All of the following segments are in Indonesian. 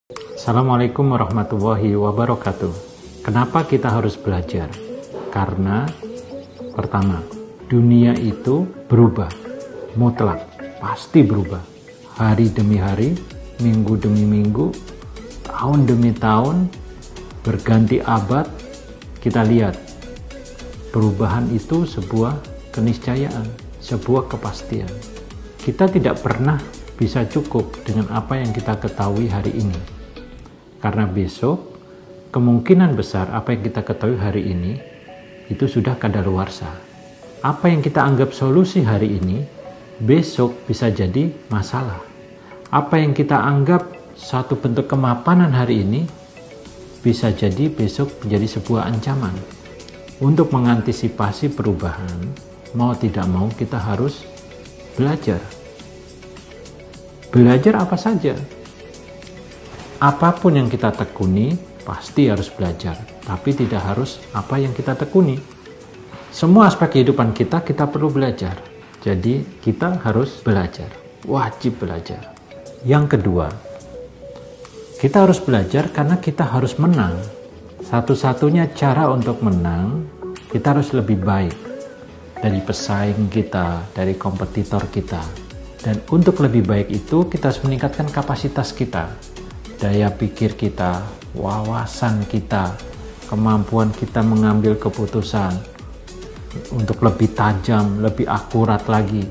Assalamualaikum warahmatullahi wabarakatuh. Kenapa kita harus belajar? Karena pertama, dunia itu berubah, mutlak, pasti berubah. Hari demi hari, minggu demi minggu, tahun demi tahun, berganti abad, kita lihat perubahan itu sebuah keniscayaan, sebuah kepastian. Kita tidak pernah bisa cukup dengan apa yang kita ketahui hari ini. Karena besok, kemungkinan besar apa yang kita ketahui hari ini, itu sudah kadaluarsa. Apa yang kita anggap solusi hari ini, besok bisa jadi masalah. Apa yang kita anggap satu bentuk kemapanan hari ini, bisa jadi besok menjadi sebuah ancaman. Untuk mengantisipasi perubahan, mau tidak mau kita harus belajar. Belajar apa saja? Apapun yang kita tekuni, pasti harus belajar. Tapi tidak harus apa yang kita tekuni. Semua aspek kehidupan kita perlu belajar. Jadi kita harus belajar. Wajib belajar. Yang kedua, kita harus belajar karena kita harus menang. Satu-satunya cara untuk menang, kita harus lebih baik dari pesaing kita, dari kompetitor kita. Dan untuk lebih baik itu, kita harus meningkatkan kapasitas kita. Daya pikir kita, wawasan kita, kemampuan kita mengambil keputusan untuk lebih tajam, lebih akurat lagi.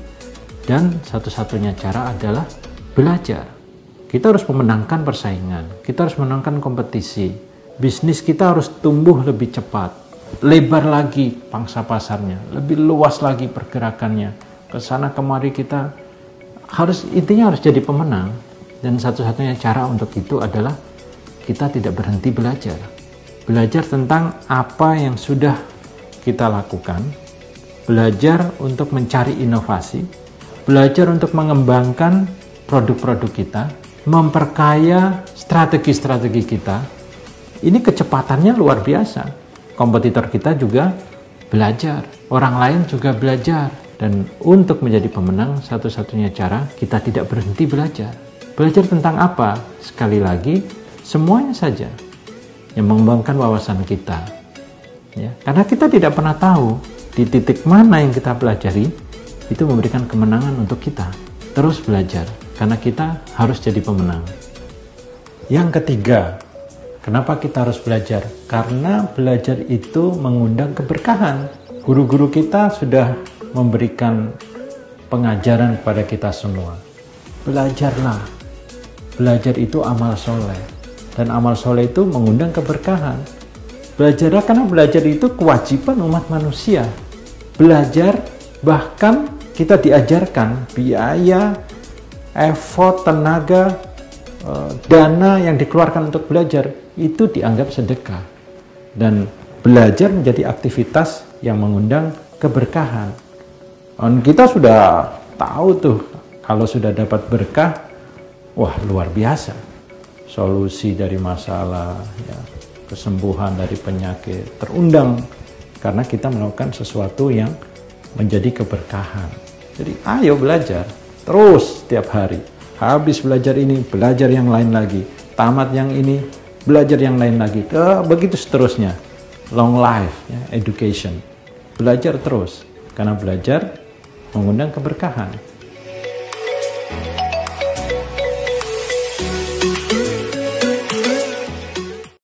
Dan satu-satunya cara adalah belajar. Kita harus memenangkan persaingan, kita harus memenangkan kompetisi. Bisnis kita harus tumbuh lebih cepat, lebar lagi pangsa pasarnya, lebih luas lagi pergerakannya. Kesana kemari kita intinya harus jadi pemenang. Dan satu-satunya cara untuk itu adalah kita tidak berhenti belajar. Belajar tentang apa yang sudah kita lakukan, belajar untuk mencari inovasi, belajar untuk mengembangkan produk-produk kita, memperkaya strategi-strategi kita. Ini kecepatannya luar biasa. Kompetitor kita juga belajar, orang lain juga belajar. Dan untuk menjadi pemenang, satu-satunya cara kita tidak berhenti belajar. Belajar tentang apa? Sekali lagi, semuanya saja yang mengembangkan wawasan kita. Ya, karena kita tidak pernah tahu di titik mana yang kita pelajari itu memberikan kemenangan untuk kita. Terus belajar, karena kita harus jadi pemenang. Yang ketiga, kenapa kita harus belajar? Karena belajar itu mengundang keberkahan. Guru-guru kita sudah memberikan pengajaran kepada kita semua. Belajarlah. Belajar itu amal soleh, dan amal soleh itu mengundang keberkahan. Belajarlah karena belajar itu kewajiban umat manusia. Belajar, bahkan kita diajarkan biaya, effort, tenaga, dana yang dikeluarkan untuk belajar itu dianggap sedekah. Dan belajar menjadi aktivitas yang mengundang keberkahan. Dan kita sudah tahu tuh, kalau sudah dapat berkah, wah, luar biasa. Solusi dari masalah, ya, kesembuhan dari penyakit terundang karena kita melakukan sesuatu yang menjadi keberkahan. Jadi ayo belajar terus setiap hari. Habis belajar ini, belajar yang lain lagi. Tamat yang ini, belajar yang lain lagi. Begitu seterusnya. Long life, ya, education. Belajar terus karena belajar mengundang keberkahan.